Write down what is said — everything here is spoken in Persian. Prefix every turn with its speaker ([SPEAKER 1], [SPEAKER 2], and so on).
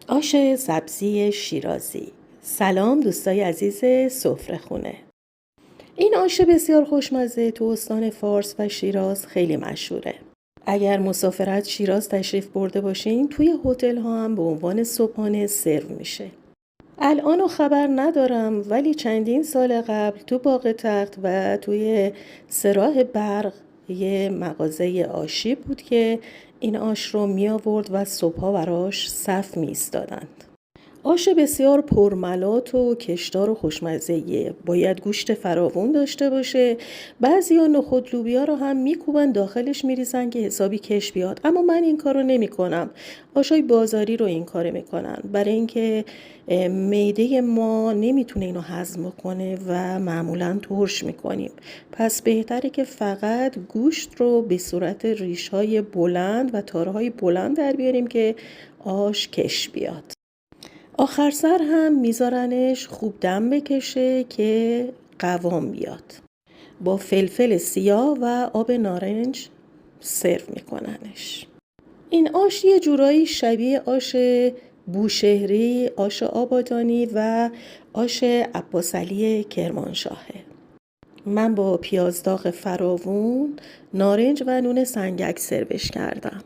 [SPEAKER 1] آش سبزی شیرازی. سلام دوستای عزیز سفره خونه. این آش بسیار خوشمزه تو استان فارس و شیراز خیلی مشهوره. اگر مسافرت شیراز تشریف برده باشین توی هتل ها هم به عنوان صبحانه سرو میشه. الانو خبر ندارم ولی چندین سال قبل تو باغ تخت و توی سراح برق یه مغازه آشی بود که این آش رو می آورد و صبحها براش صف می ایستادند. آش بسیار پرملات و کشدار و خوشمزه‌ایه. باید گوشت فراوون داشته باشه. بعضیا نخود لوبیا رو هم میکوبن داخلش میریزن که حسابی کش بیاد، اما من این کارو نمیکنم. آشای بازاری رو این کارو میکنن برای اینکه معده ما نمیتونه اینو هضم کنه و معمولا ترش میکنیم. پس بهتره که فقط گوشت رو به صورت ریش‌های بلند و تاره‌های بلند در بیاریم که آش کش بیاد. آخر سر هم میذارنش خوب دم بکشه که قوام بیاد. با فلفل سیاه و آب نارنج سرو میکننش. این آش یه جورایی شبیه آش بوشهری، آش آبادانی و آش عباسعلی کرمانشاهه. من با پیاز داغ فراوون، نارنج و نون سنگک سروش کردم.